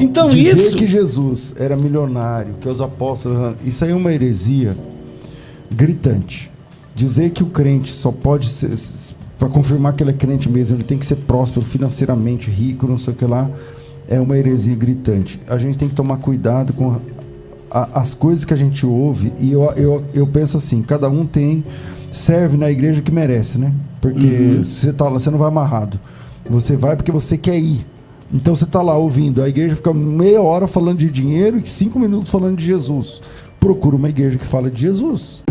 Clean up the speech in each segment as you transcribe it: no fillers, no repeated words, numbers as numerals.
Então dizer que Jesus era milionário, que os apóstolos... Isso aí é uma heresia gritante. Dizer que o crente só pode ser... Para confirmar que ele é crente mesmo, ele tem que ser próspero, financeiramente rico, não sei o que lá, é uma heresia gritante. A gente tem que tomar cuidado com as coisas que a gente ouve, e eu penso assim, cada um serve na igreja que merece, né? Porque você tá lá, você não vai amarrado. Você vai porque você quer ir. Então você está lá ouvindo, a igreja fica meia hora falando de dinheiro e 5 minutos falando de Jesus. Procura uma igreja que fala de Jesus.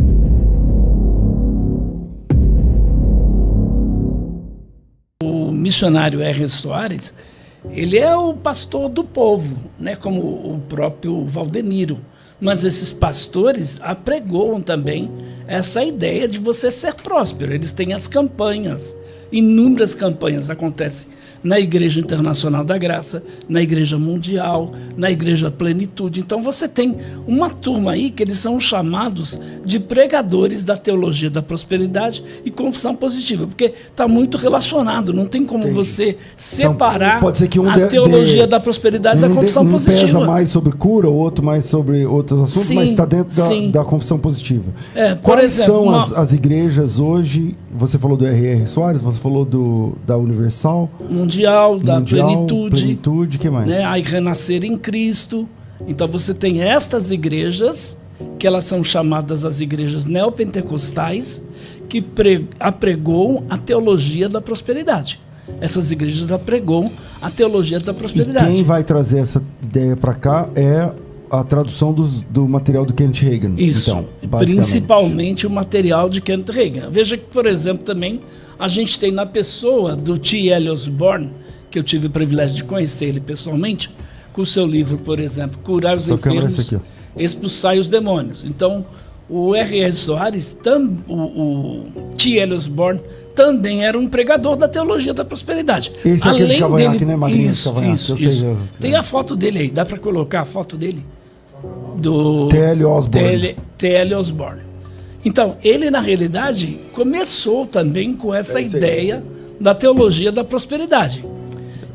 O missionário R. Soares, ele é o pastor do povo, né? Como o próprio Valdemiro. Mas esses pastores apregoam também essa ideia de você ser próspero. Eles têm as campanhas, inúmeras campanhas acontecem na Igreja Internacional da Graça, na Igreja Mundial, na Igreja Plenitude. Então você tem uma turma aí que eles são chamados de pregadores da teologia da prosperidade e confissão positiva, porque está muito relacionado, não tem como você separar então, pode ser que a teologia da prosperidade da confissão positiva. Um pesa mais sobre cura, o outro mais sobre outros assuntos, mas está dentro da confissão positiva. Quais são as igrejas hoje? Você falou do R.R. Soares, você falou da Universal, Mundial, da Plenitude, que mais? Né? Aí Renascer em Cristo. Então você tem estas igrejas, que elas são chamadas as igrejas neopentecostais, que apregoam a teologia da prosperidade. Essas igrejas apregoam a teologia da prosperidade. E quem vai trazer essa ideia para cá é a tradução do material do Kenneth Hagin. Isso, então, principalmente o material de Kenneth Hagin. Veja que, por exemplo, também a gente tem na pessoa do T. L. Osborne, que eu tive o privilégio de conhecer ele pessoalmente, com o seu livro, por exemplo, Curar os Enfermos, Expulsar os Demônios. Então, o R.R. Soares, o T. L. Osborne, também era um pregador da teologia da prosperidade. Esse é aquele cavanhaque, né, Magrinho? Isso. Tem a foto dele aí, dá para colocar a foto dele? Do T.L. Osborne. T.L. Osborne. Então, ele, na realidade, começou também com essa ideia da teologia da prosperidade.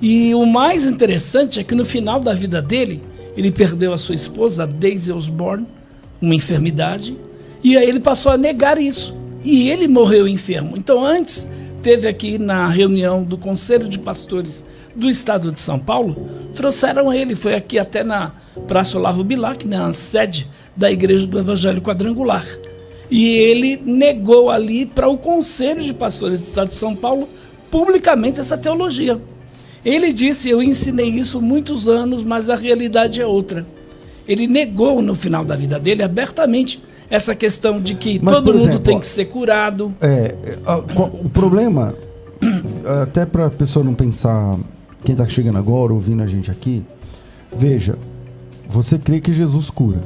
E o mais interessante é que no final da vida dele, ele perdeu a sua esposa, Daisy Osborne, uma enfermidade, e aí ele passou a negar isso. E ele morreu enfermo. Então, antes, teve aqui na reunião do Conselho de Pastores do Estado de São Paulo, trouxeram ele, foi aqui até na Praça Olavo Bilac, na sede da Igreja do Evangelho Quadrangular. E ele negou ali para o Conselho de Pastores do Estado de São Paulo, publicamente, essa teologia. Ele disse, eu ensinei isso muitos anos, mas a realidade é outra. Ele negou no final da vida dele abertamente essa questão de que todo mundo tem que ser curado. O problema, até para a pessoa não pensar, quem está chegando agora, ouvindo a gente aqui, veja, você crê que Jesus cura.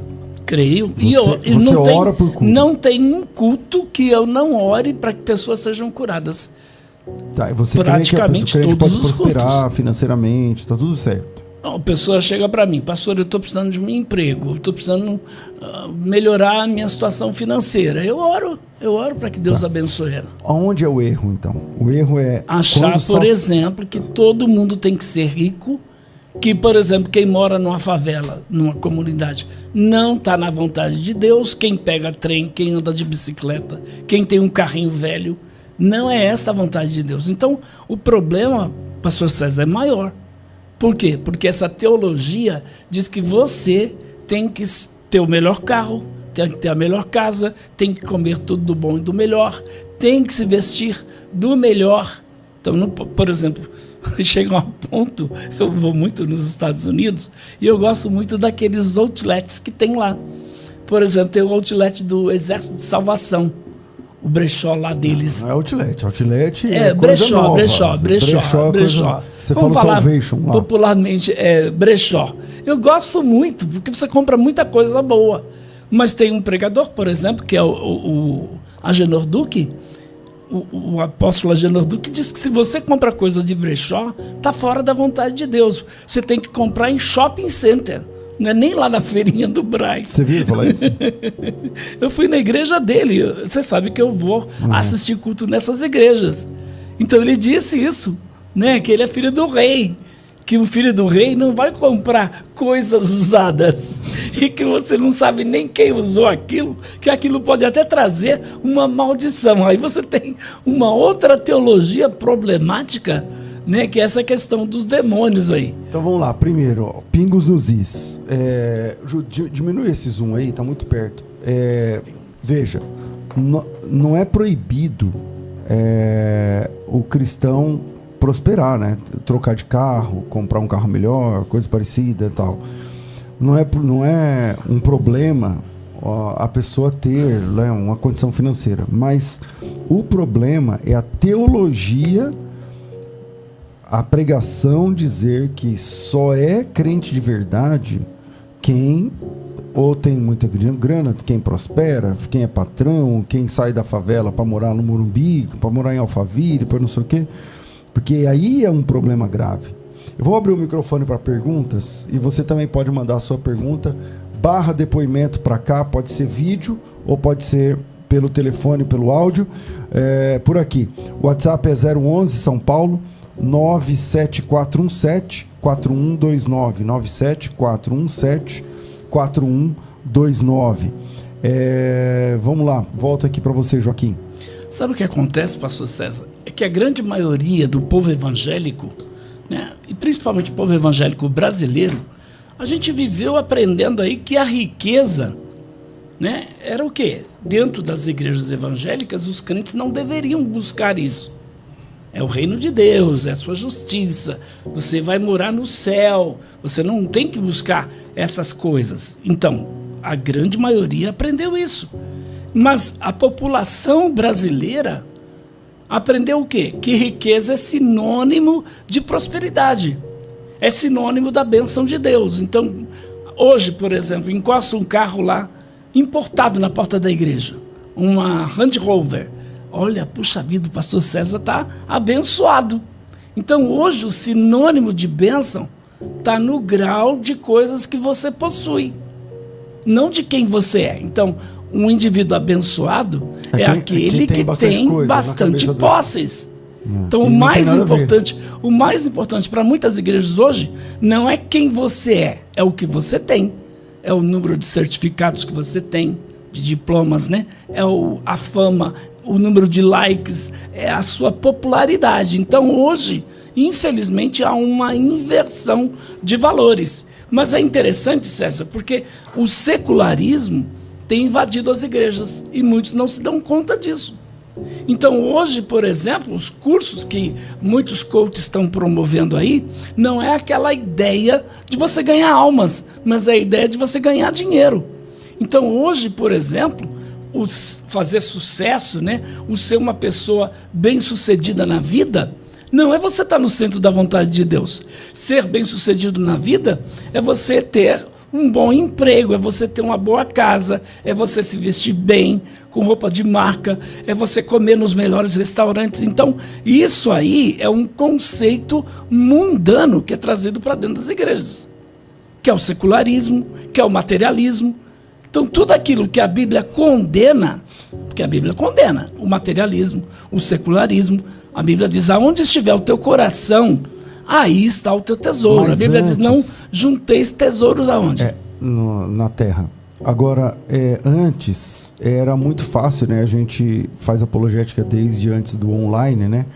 Creio. Você ora por cura. Não tem um culto que eu não ore para que pessoas sejam curadas. Tá, você praticamente crê que todos pode os prosperar cultos. Financeiramente, está tudo certo. A pessoa chega para mim, pastor, eu estou precisando de um emprego, eu estou precisando melhorar a minha situação financeira. Eu oro para que Deus abençoe ela. Aonde é o erro, então? O erro é... achar, por exemplo, que todo mundo tem que ser rico, que, por exemplo, quem mora numa favela, numa comunidade, não está na vontade de Deus, quem pega trem, quem anda de bicicleta, quem tem um carrinho velho, não é esta a vontade de Deus. Então, o problema, pastor César, é maior. Por quê? Porque essa teologia diz que você tem que ter o melhor carro, tem que ter a melhor casa, tem que comer tudo do bom e do melhor, tem que se vestir do melhor. Então, não, por exemplo, chega a um ponto, eu vou muito nos Estados Unidos e eu gosto muito daqueles outlets que tem lá. Por exemplo, tem o outlet do Exército de Salvação. O brechó lá deles. Não é outlet. Outlet é brechó. Você fala Salvation lá. Popularmente é brechó. Eu gosto muito, porque você compra muita coisa boa. Mas tem um pregador, por exemplo, que é o Agenor Duque, o apóstolo Agenor Duque, diz que se você compra coisa de brechó, tá fora da vontade de Deus. Você tem que comprar em shopping center. Não é nem lá na feirinha do Brás. Você viu falar isso? Eu fui na igreja dele. Você sabe que eu vou assistir culto nessas igrejas. Então ele disse isso, né? Que ele é filho do rei. que um filho do rei não vai comprar coisas usadas e que você não sabe nem quem usou aquilo, que aquilo pode até trazer uma maldição. Aí você tem uma outra teologia problemática, né, que é essa questão dos demônios aí. Então vamos lá, primeiro, ó, pingos nos is. Diminui esse zoom aí, tá muito perto. Veja, não é proibido o cristão prosperar, né? Trocar de carro, comprar um carro melhor, coisa parecida e tal. Não é um problema a pessoa ter, né, uma condição financeira, mas o problema é a teologia, a pregação dizer que só é crente de verdade quem ou tem muita grana, quem prospera, quem é patrão, quem sai da favela para morar no Morumbi, para morar em Alphaville, para não sei o quê, porque aí é um problema grave. Eu vou abrir o microfone para perguntas e você também pode mandar a sua pergunta / depoimento para cá, pode ser vídeo ou pode ser pelo telefone, pelo áudio, por aqui. O WhatsApp é 011 São Paulo 97417 4129 97417 4129. Vamos lá, volto aqui para você, Joaquim. Sabe o que acontece, pastor César? É que a grande maioria do povo evangélico, né, e principalmente o povo evangélico brasileiro, a gente viveu aprendendo aí que a riqueza, né, era o quê? Dentro das igrejas evangélicas, os crentes não deveriam buscar isso. É o reino de Deus, é a sua justiça, você vai morar no céu, você não tem que buscar essas coisas. Então, a grande maioria aprendeu isso. Mas a população brasileira aprendeu o quê? Que riqueza é sinônimo de prosperidade, é sinônimo da bênção de Deus. Então, hoje, por exemplo, encosta um carro lá, importado na porta da igreja, uma Land Rover. Olha, puxa vida, o pastor César está abençoado. Então, hoje, o sinônimo de bênção está no grau de coisas que você possui, não de quem você é. Então, um indivíduo abençoado é aquele que tem bastante posses. Então, o mais importante para muitas igrejas hoje não é quem você é o que você tem. É o número de certificados que você tem, de diplomas, né? É a fama, o número de likes, é a sua popularidade. Então, hoje, infelizmente, há uma inversão de valores. Mas é interessante, César, porque o secularismo tem invadido as igrejas e muitos não se dão conta disso. Então, hoje, por exemplo, os cursos que muitos coaches estão promovendo aí, não é aquela ideia de você ganhar almas, mas é a ideia de você ganhar dinheiro. Então, hoje, por exemplo, fazer sucesso, né, o ser uma pessoa bem-sucedida na vida, não é você estar no centro da vontade de Deus. Ser bem-sucedido na vida é você ter um bom emprego, é você ter uma boa casa, é você se vestir bem, com roupa de marca, é você comer nos melhores restaurantes. Então, isso aí é um conceito mundano que é trazido para dentro das igrejas, que é o secularismo, que é o materialismo. Então, tudo aquilo que a Bíblia condena, porque a Bíblia condena o materialismo, o secularismo, a Bíblia diz, aonde estiver o teu coração, aí está o teu tesouro. Mas a Bíblia diz, não junteis tesouros aonde? Na terra. Agora, antes era muito fácil, né? A gente faz apologética desde antes do online, né?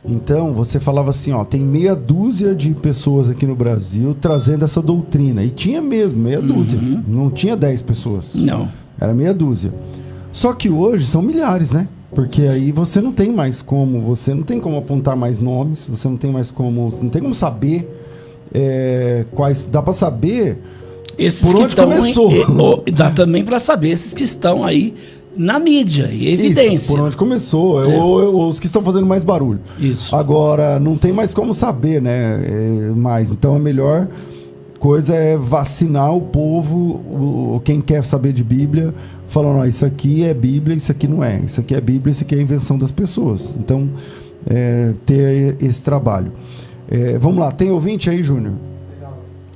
Então, você falava assim, ó, tem meia dúzia de pessoas aqui no Brasil trazendo essa doutrina. E tinha mesmo, meia dúzia. Não tinha 10 pessoas. Não. Era meia dúzia. Só que hoje são milhares, né? Porque aí você não tem como apontar mais nomes, você não tem como saber quais. Dá para saber esses por onde começou. Dá também para saber esses que estão aí na mídia, em evidência. Isso, por onde começou, ou os que estão fazendo mais barulho. Isso. Agora, não tem mais como saber, né? Então a melhor coisa é vacinar o povo, quem quer saber de Bíblia, falando, isso aqui é Bíblia, isso aqui não é. Isso aqui é Bíblia, isso aqui é a invenção das pessoas. Então, ter esse trabalho. Vamos lá, tem ouvinte aí, Júnior?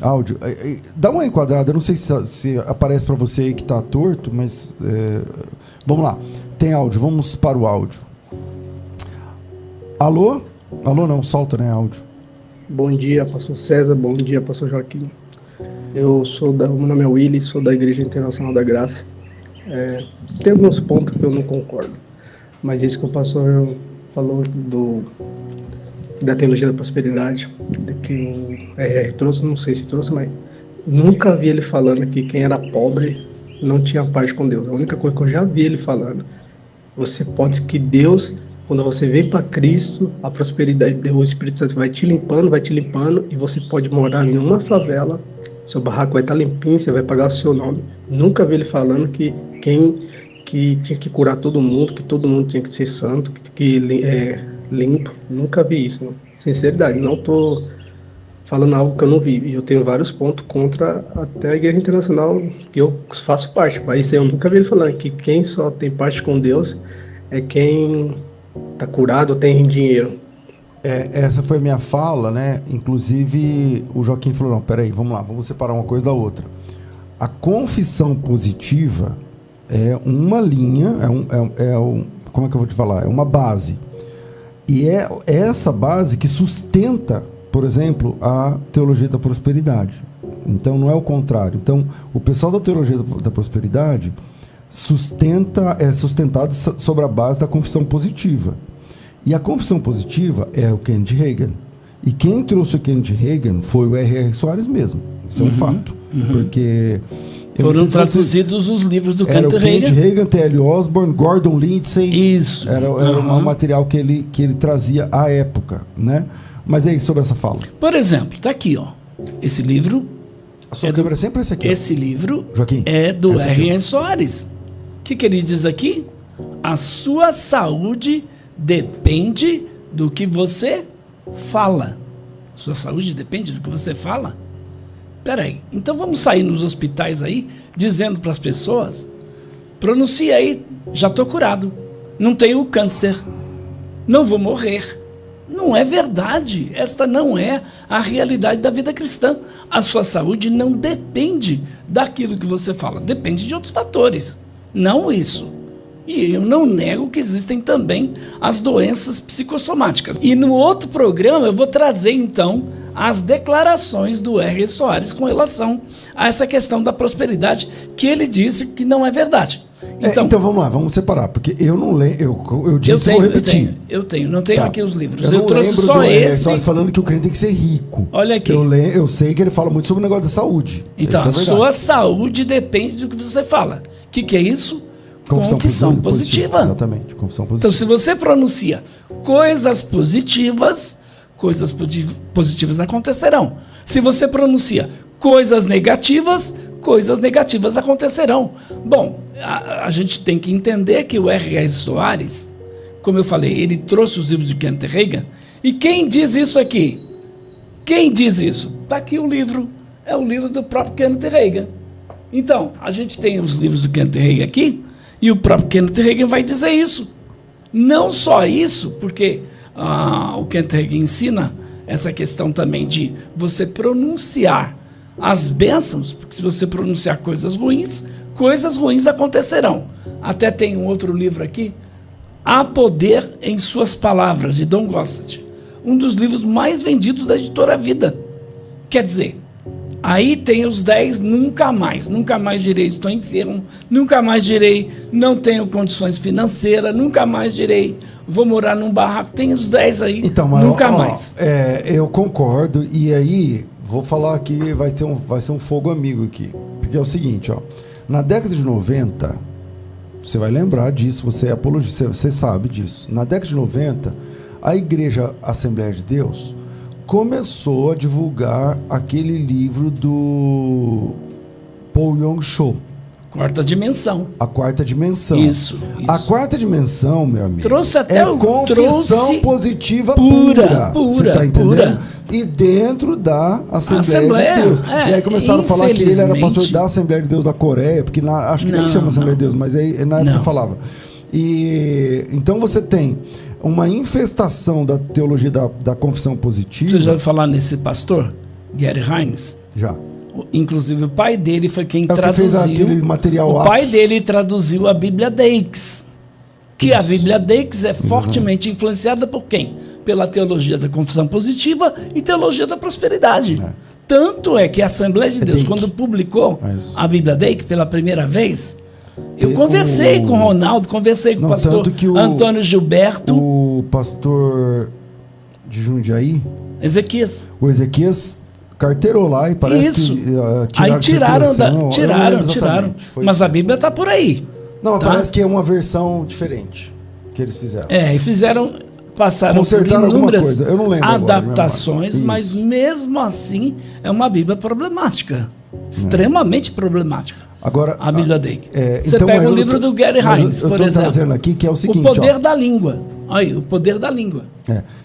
Áudio. Dá uma enquadrada, eu não sei se aparece para você aí que está torto, mas vamos lá. Tem áudio, vamos para o áudio. Alô? Alô não, solta, né, áudio. Bom dia, pastor César. Bom dia, pastor Joaquim. Meu nome é Willy, sou da Igreja Internacional da Graça. Tem alguns pontos que eu não concordo, mas isso que o pastor falou da teologia da prosperidade, que o R.R. trouxe, não sei se trouxe, mas nunca vi ele falando que quem era pobre não tinha parte com Deus. A única coisa que eu já vi ele falando, que Deus, quando você vem para Cristo, a prosperidade, o Espírito Santo vai te limpando, e você pode morar em uma favela, seu barraco vai estar limpinho, você vai pagar o seu nome. Nunca vi ele falando que tinha que curar todo mundo, que todo mundo tinha que ser santo, limpo. Nunca vi isso, não. Sinceridade, não estou falando algo que eu não vi. E eu tenho vários pontos contra até a Igreja Internacional, que eu faço parte, mas isso eu nunca vi ele falando, que quem só tem parte com Deus é quem está curado ou tem dinheiro. Essa foi a minha fala, né? Inclusive, o Joaquim falou, não, peraí, vamos lá, vamos separar uma coisa da outra. A confissão positiva é uma linha, como é que eu vou te falar? É uma base. E é essa base que sustenta, por exemplo, a teologia da prosperidade. Então, não é o contrário. Então, o pessoal da teologia da prosperidade é sustentado sobre a base da confissão positiva. E a confissão positiva é o Kenneth Hagin. E quem trouxe o Kenneth Hagin foi o R.R. Soares mesmo. Isso é um fato. Porque foram traduzidos os livros do Kenneth Hagin. Kenneth Hagin, T.L. Osborne, Gordon Lindsay. Isso. Era um material que ele trazia à época, né? Mas aí, sobre essa fala. Por exemplo, tá aqui, ó. Esse livro... A sua câmera é sempre esse aqui. Esse livro, Joaquim, é do R.R. Soares. O que ele diz aqui? A sua saúde depende do que você fala. Sua saúde depende do que você fala? Peraí, então vamos sair nos hospitais aí, dizendo para as pessoas, pronuncia aí, já estou curado, não tenho câncer, não vou morrer. Não é verdade, esta não é a realidade da vida cristã. A sua saúde não depende daquilo que você fala, depende de outros fatores, não isso. E eu não nego que existem também as doenças psicossomáticas. E no outro programa eu vou trazer, então, as declarações do R. Soares com relação a essa questão da prosperidade, que ele disse que não é verdade. Então vamos lá, vamos separar, porque eu não lembro, eu disse, vou repetir. Eu tenho, não tenho aqui os livros. Eu trouxe só esse. Soares falando que o crente tem que ser rico. Olha aqui. Eu sei que ele fala muito sobre o negócio da saúde. Então, a sua saúde depende do que você fala. O que é isso? Confissão positiva. Exatamente, confissão positiva. Então, se você pronuncia coisas positivas acontecerão. Se você pronuncia coisas negativas acontecerão. Bom, a gente tem que entender que o R.R. Soares, como eu falei, ele trouxe os livros de Kenneth Hagin. E quem diz isso aqui? Quem diz isso? Está aqui o livro. É o livro do próprio Kenneth Hagin. Então, a gente tem os livros do Kenneth Hagin aqui, e o próprio Kenneth Hagin vai dizer isso. Não só isso, porque o Kenneth Hagin ensina essa questão também de você pronunciar as bênçãos, porque se você pronunciar coisas ruins acontecerão. Até tem um outro livro aqui, Há Poder em Suas Palavras, de Don Gossett. Um dos livros mais vendidos da editora Vida. Quer dizer, aí tem os 10, nunca mais direi estou enfermo, nunca mais direi não tenho condições financeiras, nunca mais direi vou morar num barraco, tem os 10 aí, então, mas, nunca mais. Eu concordo, e aí vou falar aqui, vai ser um fogo amigo aqui, porque é o seguinte, na década de 90, você vai lembrar disso, você é apologista, você sabe disso, na década de 90, a Igreja Assembleia de Deus começou a divulgar aquele livro do Paul Yong-Cho. Quarta Dimensão. A Quarta Dimensão. Isso. A Quarta Dimensão, meu amigo, trouxe até confissão positiva pura. Você tá entendendo? Pura. E dentro da Assembleia de Deus. E aí começaram a falar que ele era pastor da Assembleia de Deus da Coreia, porque acho que nem chama Assembleia de Deus, mas aí na época falava. E então você tem uma infestação da teologia da confissão positiva. Você já ouviu falar nesse pastor, Gary Hines? Já. Inclusive o pai dele foi quem traduziu. Que fez aquele material o pai dele traduziu a Bíblia Dakes. Que a Bíblia Dakes é fortemente influenciada por quem? pela teologia da confissão positiva e teologia da prosperidade. Tanto é que a Assembleia de Deus, quando publicou a Bíblia Dake pela primeira vez, eu conversei com o Ronaldo, conversei com o pastor Antônio Gilberto. O pastor de Jundiaí, o Ezequias carteirou lá e parece que aí tiraram. Mas a Bíblia está por aí. Não, parece que é uma versão diferente que eles fizeram. E passaram por inúmeras adaptações, mas mesmo assim é uma Bíblia problemática. Extremamente problemática. Agora, a Bíblia Dake. Você então, pega o livro do Gary Hines, por exemplo. Trazendo aqui que é o seguinte, o poder da língua. Aí, o poder da língua.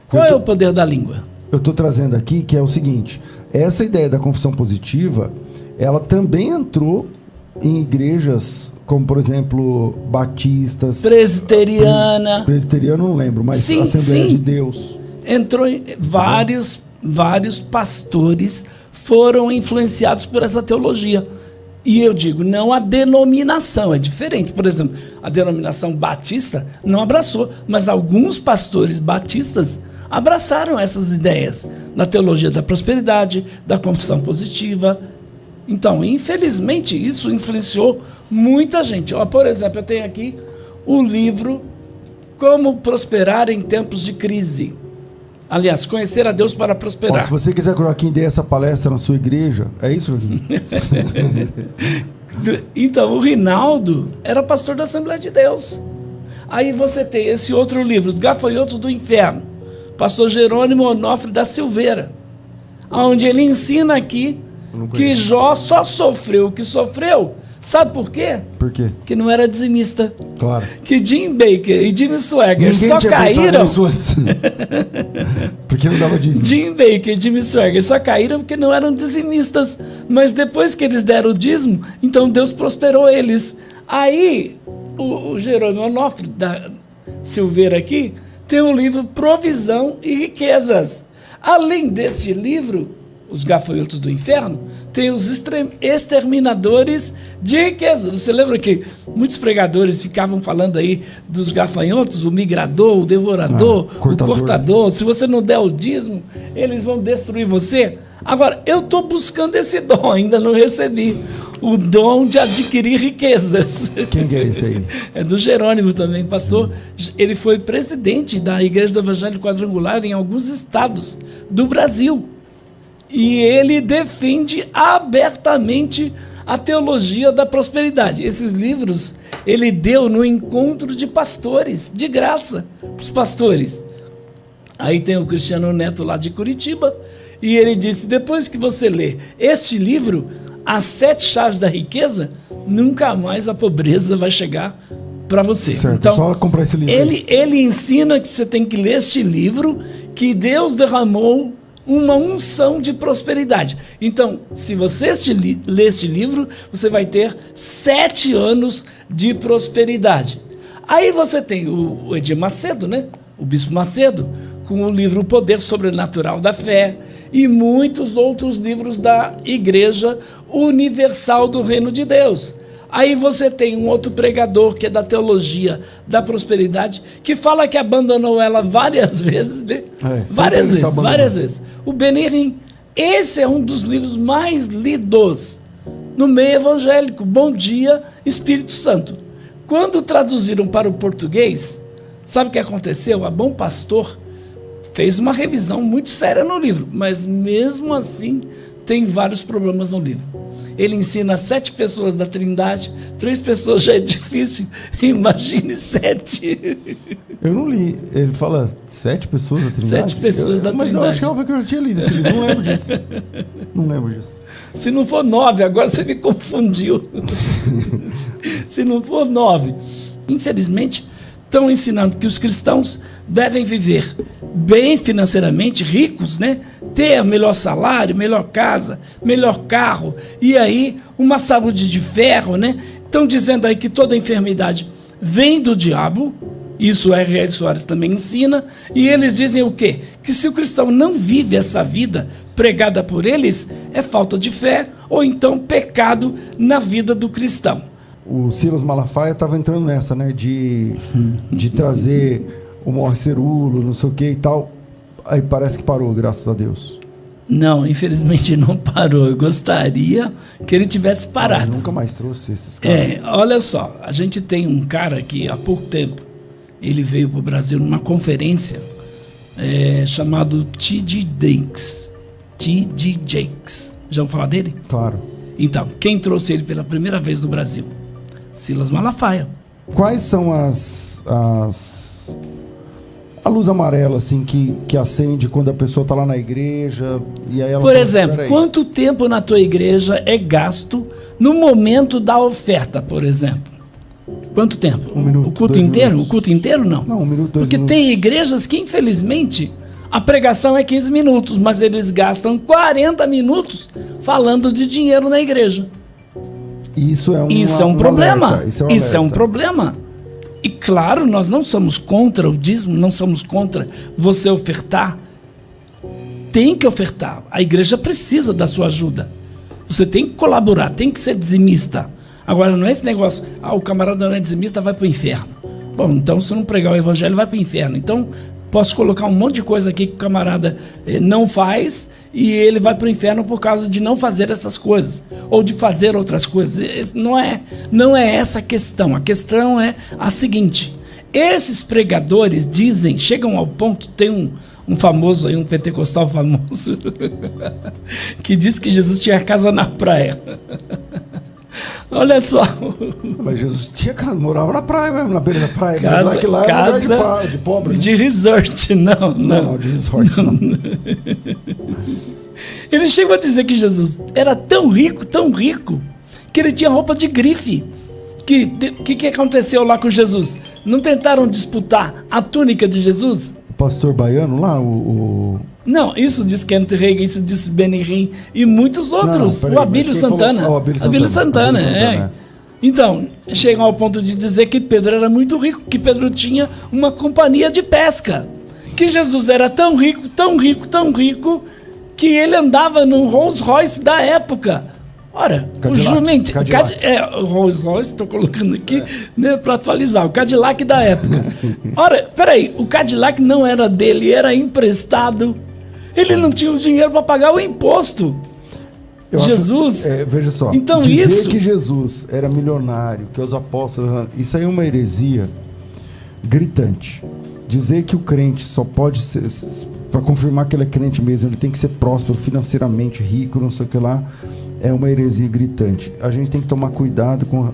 Qual é o poder da língua? Eu estou trazendo aqui que é o seguinte: essa ideia da confissão positiva, ela também entrou em igrejas como, por exemplo, batistas, presbiteriana, não lembro, mas Assembleia de Deus. Entrou em vários pastores foram influenciados por essa teologia. E eu digo, não a denominação, é diferente. Por exemplo, a denominação batista não abraçou, mas alguns pastores batistas abraçaram essas ideias da teologia da prosperidade, da confissão positiva. Então, infelizmente, isso influenciou muita gente. Por exemplo, eu tenho aqui o livro Como Prosperar em Tempos de Crise. Aliás, Conhecer a Deus para Prosperar. Se você quiser que o Joaquim dê essa palestra na sua igreja, é isso, Joaquim? Então, o Rinaldo era pastor da Assembleia de Deus. Aí você tem esse outro livro, Os Gafanhotos do Inferno, pastor Jerônimo Onofre da Silveira, onde ele ensina aqui que Jó só sofreu o que sofreu. Sabe por quê? Por quê? Que não era dizimista. Claro. Que Jim Baker e Jimmy Swaggart só caíram. Porque não dava dízimo. Jim Baker e Jimmy Swaggart só caíram porque não eram dizimistas. Mas depois que eles deram o dízimo, então Deus prosperou eles. Aí, o Jerônimo Onofre da Silveira aqui tem o livro Provisão e Riquezas. Além deste livro, Os Gafanhotos do Inferno, tem os exterminadores de riqueza. Você lembra que muitos pregadores ficavam falando aí dos gafanhotos, o migrador, o devorador, o cortador. Se você não der o dízimo, eles vão destruir você. Agora, eu estou buscando esse dom, ainda não recebi. O dom de adquirir riquezas. Quem que é esse aí? É do Jerônimo também, pastor. Ele foi presidente da Igreja do Evangelho Quadrangular em alguns estados do Brasil. E ele defende abertamente a teologia da prosperidade. Esses livros ele deu no encontro de pastores, de graça, para os pastores. Aí tem o Cristiano Neto lá de Curitiba, e ele disse, depois que você lê este livro, As 7 Chaves da Riqueza, nunca mais a pobreza vai chegar para você. Certo, então, só comprar esse livro. Ele ensina que você tem que ler este livro, que Deus derramou uma unção de prosperidade. Então, se você ler este livro, você vai ter 7 anos de prosperidade. Aí você tem o Edir Macedo, né? O Bispo Macedo, com o livro O Poder Sobrenatural da Fé e muitos outros livros da Igreja Universal do Reino de Deus. Aí você tem um outro pregador que é da teologia da prosperidade, que fala que abandonou ela várias vezes, né? Várias vezes. O Benihim. Esse é um dos livros mais lidos no meio evangélico. Bom Dia, Espírito Santo. Quando traduziram para o português, sabe o que aconteceu? A Bom Pastor fez uma revisão muito séria no livro, mas mesmo assim tem vários problemas no livro. Ele ensina 7 pessoas da Trindade, 3 pessoas já é difícil, imagine 7. Eu não li, ele fala 7 pessoas da Trindade? 7 pessoas da Trindade. Mas eu achava que eu já tinha lido esse livro, não lembro disso. Se não for 9, agora você me confundiu. Se não for 9. Infelizmente, estão ensinando que os cristãos devem viver bem financeiramente, ricos, né? Ter melhor salário, melhor casa, melhor carro, e aí uma saúde de ferro, né? Estão dizendo aí que toda enfermidade vem do diabo, isso o R.R. Soares também ensina, e eles dizem o quê? Que se o cristão não vive essa vida pregada por eles, é falta de fé ou então pecado na vida do cristão. O Silas Malafaia estava entrando nessa, né? De trazer o Mor Cerulo, não sei o que e tal. Aí parece que parou, graças a Deus. Não, infelizmente não parou. Eu gostaria que ele tivesse parado. Nunca mais trouxe esses caras. Olha só, a gente tem um cara que há pouco tempo ele veio para o Brasil numa conferência chamado T.D. Jakes. T.D. Jakes. Já ouviu falar dele? Claro. Então, quem trouxe ele pela primeira vez no Brasil? Silas Malafaia. Quais são a luz amarela assim que acende quando a pessoa está lá na igreja e aí ela Por fala, exemplo, quanto tempo na tua igreja é gasto no momento da oferta, por exemplo? Quanto tempo? 1 minuto, o culto 2 inteiro? minutos. O culto inteiro não? Não, 1 minuto, 2 Porque minutos. tem igrejas que, infelizmente, a pregação é 15 minutos, mas eles gastam 40 minutos falando de dinheiro na igreja. Isso é um problema. Alerta, isso é um Isso é um alerta. problema. E claro, nós não somos contra o dízimo, não somos contra você ofertar. Tem que ofertar. A igreja precisa da sua ajuda. Você tem que colaborar, tem que ser dizimista. Agora, não é esse negócio, o camarada não é dizimista, vai para o inferno. Bom, então se não pregar o evangelho, vai para o inferno. Então, posso colocar um monte de coisa aqui que o camarada não faz e ele vai para o inferno por causa de não fazer essas coisas. Ou de fazer outras coisas. Não é essa a questão. A questão é a seguinte. Esses pregadores chegam ao ponto, tem um famoso aí, um pentecostal famoso, que diz que Jesus tinha casa na praia. Olha só. Mas Jesus morava na praia mesmo, na beira da praia. Mas lá é lugar de pobre. Né? De resort, não, de resort não. Ele chegou a dizer que Jesus era tão rico, que ele tinha roupa de grife. Que aconteceu lá com Jesus? Não tentaram disputar a túnica de Jesus? O pastor baiano lá, Não, isso diz Kent Reagan, isso diz Benny e muitos outros. Peraí, o Abílio Santana. O Abílio Santana. Então, chegam ao ponto de dizer que Pedro era muito rico, que Pedro tinha uma companhia de pesca. Que Jesus era tão rico, que ele andava num Rolls Royce da época. Ora, Cadillac, o jumento... Cadillac. o Rolls Royce, estou colocando aqui para atualizar, o Cadillac da época. Ora, peraí, o Cadillac não era dele, era emprestado. Ele não tinha o dinheiro para pagar o imposto. Jesus... veja só, então, dizer que Jesus era milionário, que os apóstolos... Isso aí é uma heresia gritante. Dizer que o crente só pode ser... Para confirmar que ele é crente mesmo, ele tem que ser próspero, financeiramente rico, não sei o que lá... É uma heresia gritante. A gente tem que tomar cuidado com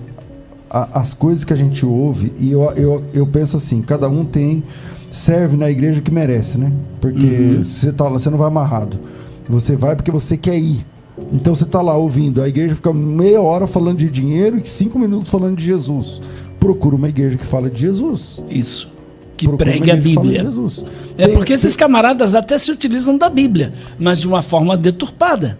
as coisas que a gente ouve. E eu penso assim, cada um serve na igreja que merece, né? Porque você tá lá, você não vai amarrado. Você vai porque você quer ir. Então você tá lá ouvindo. A igreja fica meia hora falando de dinheiro e 5 minutos falando de Jesus. Procura uma igreja que fala de Jesus. Isso. Que pregue a Bíblia. Jesus. Porque esses camaradas até se utilizam da Bíblia, mas de uma forma deturpada.